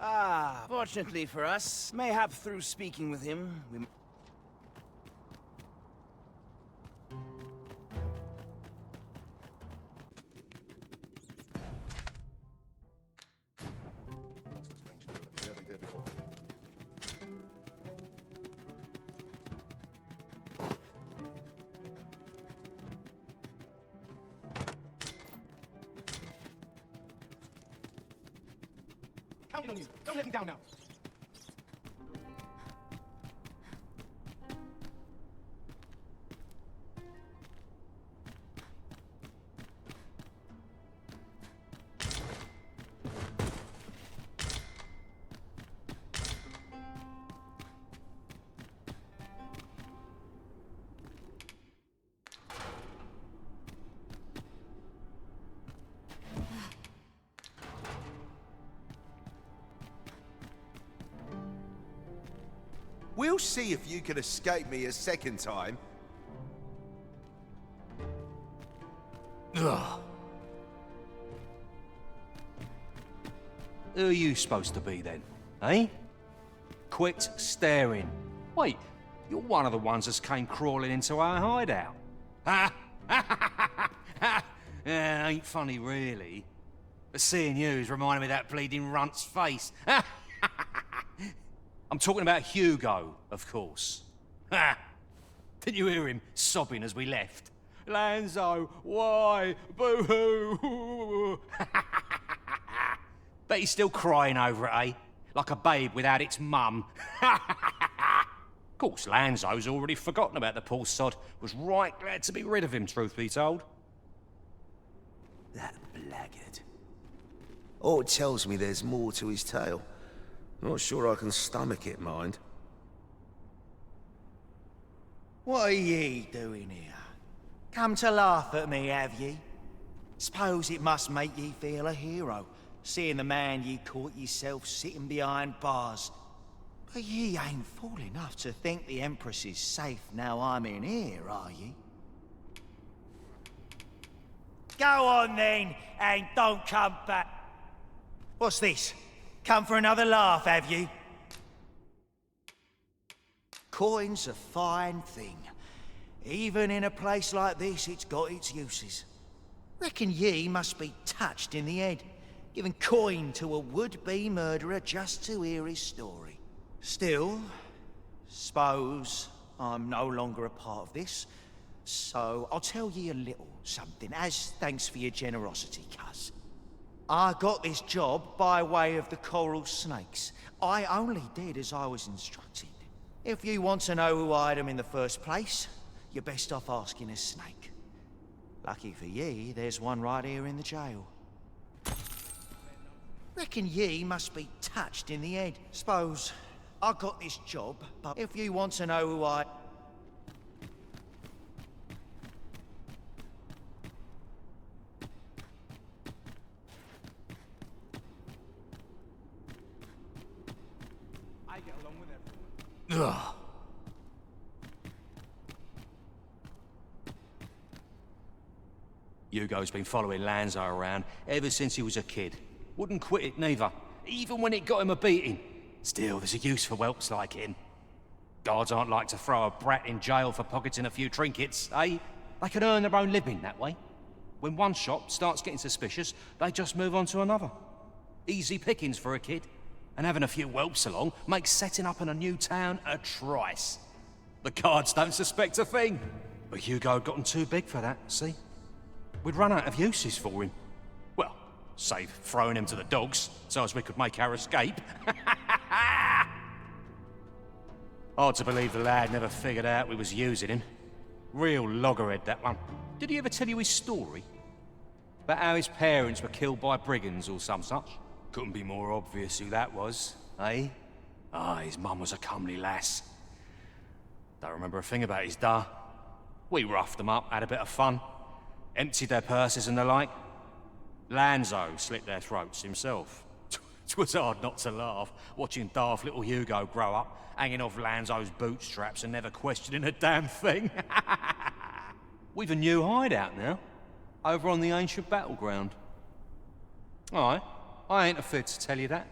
Ah, fortunately for us, mayhap through speaking with him, we... Counting on you. Don't let me down now. We'll see if you can escape me a second time. Ugh. Who are you supposed to be then, eh? Quit staring. Wait, you're one of the ones that came crawling into our hideout. Ha! Yeah, ain't funny really. But seeing you is reminding me of that bleeding runt's face. I'm talking about Hugo, of course. Ha! Didn't you hear him sobbing as we left? Lanzo, why? Boo-hoo! Bet he's still crying over it, eh? Like a babe without its mum. Of course, Lanzo's already forgotten about the poor sod. Was right glad to be rid of him, truth be told. That blackguard. Oh, it tells me there's more to his tale. Not sure I can stomach it, mind. What are ye doing here? Come to laugh at me, have ye? Suppose it must make ye feel a hero, seeing the man ye caught yourself sitting behind bars. But ye ain't fool enough to think the Empress is safe now I'm in here, are ye? Go on then, and don't come back. What's this? Come for another laugh, have you? Coin's a fine thing. Even in a place like this, it's got its uses. Reckon ye must be touched in the head, giving coin to a would-be murderer just to hear his story. Still, suppose I'm no longer a part of this, so I'll tell ye a little something, as thanks for your generosity, cuz. I got this job by way of the coral snakes. I only did as I was instructed. If you want to know who hired them in the first place, you're best off asking a snake. Lucky for ye, there's one right here in the jail. Reckon ye must be touched in the head. Suppose I got this job, but if you want to know who I... I get along with everyone. Ugh. Hugo's been following Lanzo around ever since he was a kid. Wouldn't quit it neither, even when it got him a beating. Still, there's a use for whelps like him. Guards aren't like to throw a brat in jail for pocketing a few trinkets, eh? They can earn their own living that way. When one shop starts getting suspicious, they just move on to another. Easy pickings for a kid. And having a few whelps along makes setting up in a new town a trice. The guards don't suspect a thing. But Hugo had gotten too big for that, see? We'd run out of uses for him. Well, save throwing him to the dogs, so as we could make our escape. Hard to believe the lad never figured out we was using him. Real loggerhead, that one. Did he ever tell you his story? About how his parents were killed by brigands or some such? Couldn't be more obvious who that was, eh? Ah, his mum was a comely lass. Don't remember a thing about his da. We roughed them up, had a bit of fun. Emptied their purses and the like. Lanzo slit their throats himself. 'Twas hard not to laugh, watching daft little Hugo grow up, hanging off Lanzo's bootstraps and never questioning a damn thing. We've a new hideout now, over on the ancient battleground. Aye, I ain't afraid to tell you that.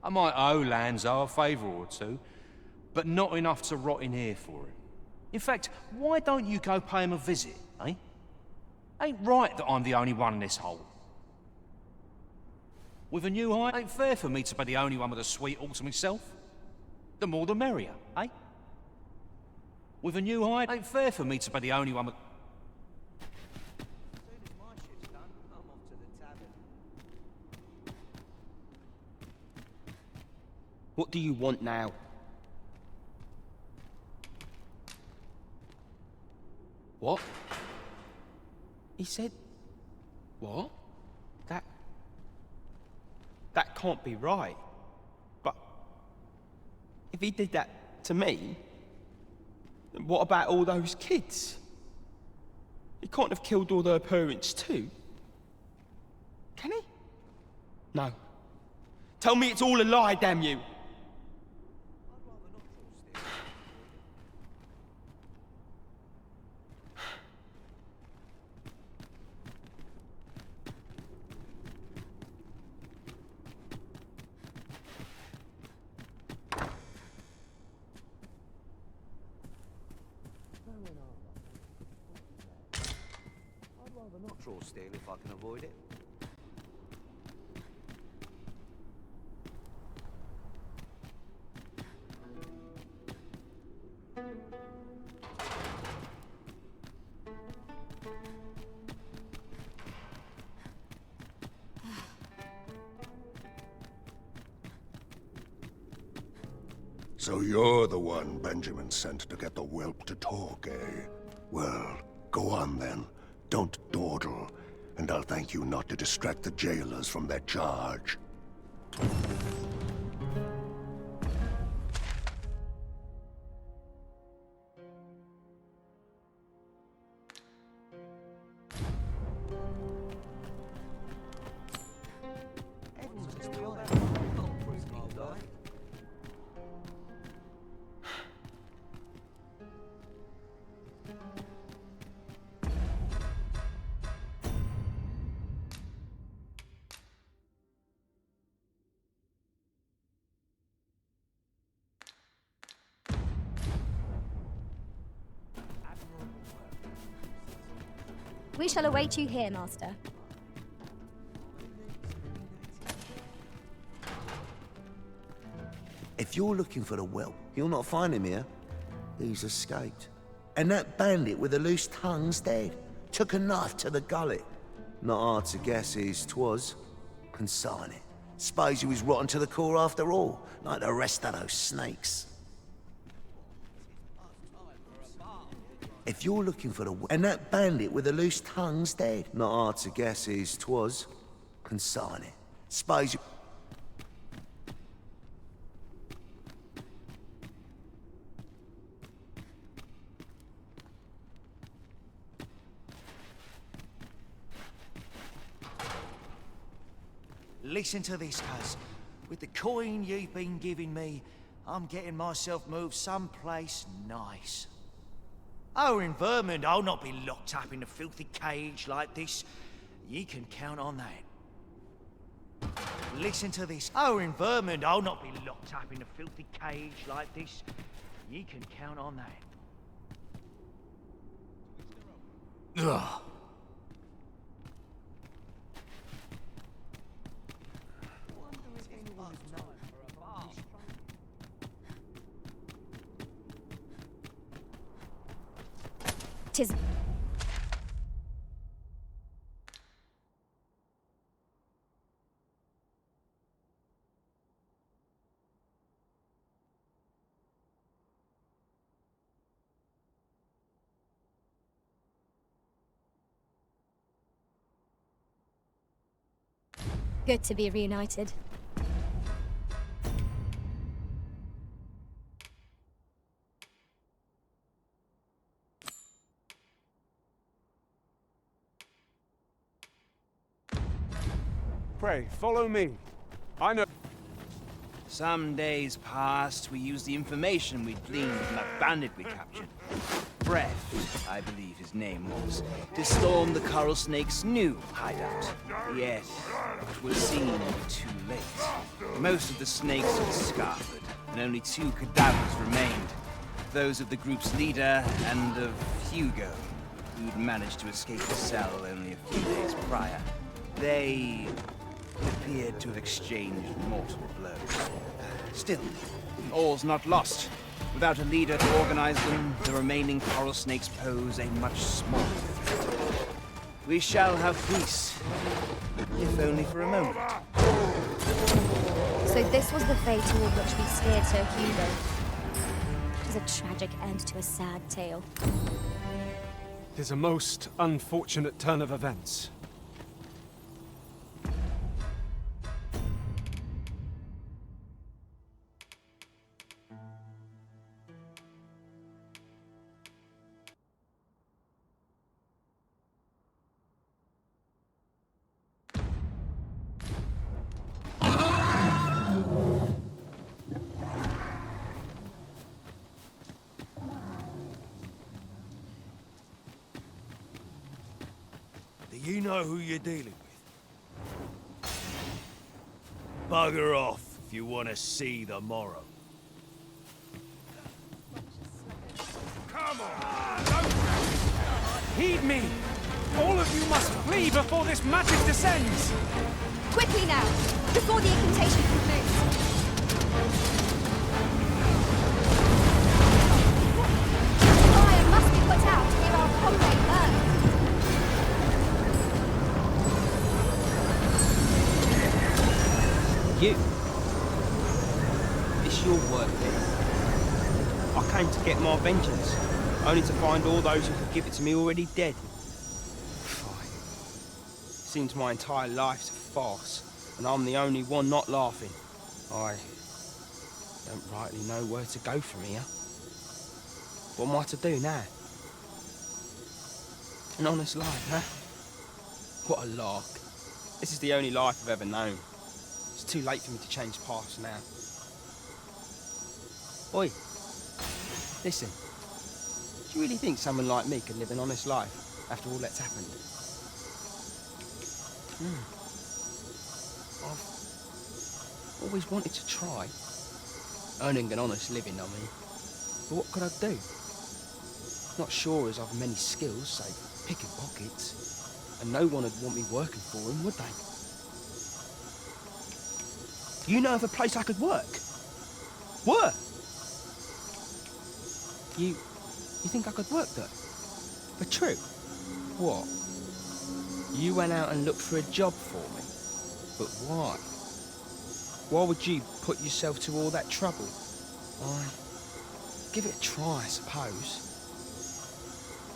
I might owe Lanzo a favour or two, but not enough to rot in here for him. In fact, why don't you go pay him a visit, eh? Ain't right that I'm the only one in this hole. With a new hide, ain't fair for me to be the only one with a sweet all to myself. The more the merrier, eh? With a new hide, ain't fair for me to be the only one with... What do you want now? What? He said... What? That can't be right. But... if he did that to me... then what about all those kids? He can't have killed all their parents too. Can he? No. Tell me it's all a lie, damn you! Draw steel if I can avoid it. So you're the one Benjamin sent to get the whelp to talk, eh? Well, go on then. Don't dawdle, and I'll thank you not to distract the jailers from their charge. We shall await you here, Master. If you're looking for the whelp, you'll not find him here. He's escaped. And that bandit with the loose tongue's dead. Took a knife to the gullet. Not hard to guess whose 'twas. Consign it. Suppose he was rotten to the core after all, like the rest of those snakes. If you're looking for the... And that bandit with the loose tongue's dead. Not hard to guess whose 'twas. Consign it. Suppose you... Listen to this, cuz. With the coin you've been giving me, I'm getting myself moved someplace nice. Oh, in Vermont, I'll not be locked up in a filthy cage like this. You can count on that. Listen to this. Oh, in Vermont, I'll not be locked up in a filthy cage like this. You can count on that. Ugh. Tis... Good to be reunited. Pray, follow me. I know... Some days past, we used the information we'd gleaned from that bandit we captured. Breath, I believe his name was, to storm the Coral Snake's new hideout. Yet, it was seen too late. Most of the snakes had scattered, and only 2 cadavers remained. Those of the group's leader and of Hugo, who'd managed to escape the cell only a few days prior. They appeared to have exchanged mortal blows. Still, all's not lost. Without a leader to organize them, the remaining coral snakes pose a much smaller threat. We shall have peace, if only for a moment. So this was the fate toward which we steered Sir Hugo. It was a tragic end to a sad tale. Tis a most unfortunate turn of events. Do you know who you're dealing with? Bugger off if you want to see the morrow. Come on! Heed me! All of you must flee before this magic descends! Quickly now, before the incantation concludes. Fire must be put out to hear our comrade burn. You? It's your work then. I came to get my vengeance, only to find all those who could give it to me already dead. Fine. Seems my entire life's a farce, and I'm the only one not laughing. I don't rightly know where to go from here. What am I to do now? An honest life, huh? What a lark. This is the only life I've ever known. It's too late for me to change paths now. Oi, listen. Do you really think someone like me can live an honest life after all that's happened? I've always wanted to try. Earning an honest living, I mean. But what could I do? Not sure as I've many skills, save picking pockets. And no one would want me working for him, would they? You know of a place I could work? Work? You think I could work there? For true? What? You went out and looked for a job for me? But why? Why would you put yourself to all that trouble? Give it a try, I suppose.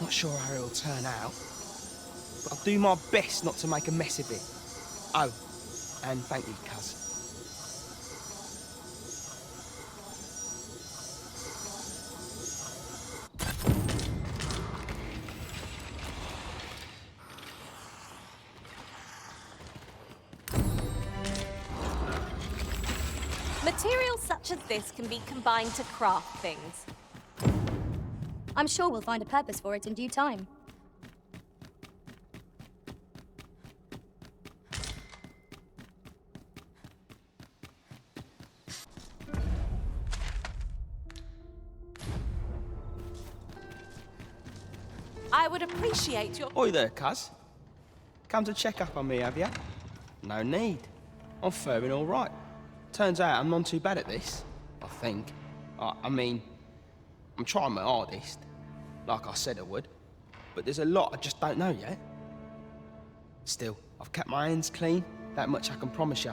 Not sure how it'll turn out. But I'll do my best not to make a mess of it. Oh, and thank you, cuz. Materials such as this can be combined to craft things. I'm sure we'll find a purpose for it in due time. I would appreciate your... Oi there, cuz. Come to check up on me, have ya? No need. I'm faring all right. Turns out I'm not too bad at this, I think. I mean, I'm trying my hardest, like I said I would. But there's a lot I just don't know yet. Still, I've kept my hands clean, that much I can promise you.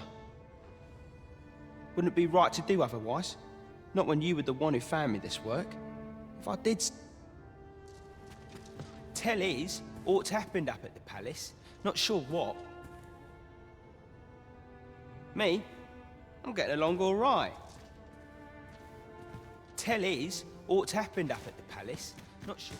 Wouldn't it be right to do otherwise? Not when you were the one who found me this work. If I did... Tell is, aught happened up at the palace. Not sure what. Me? I'm getting along all right. Tell is, aught happened up at the palace. Not sure.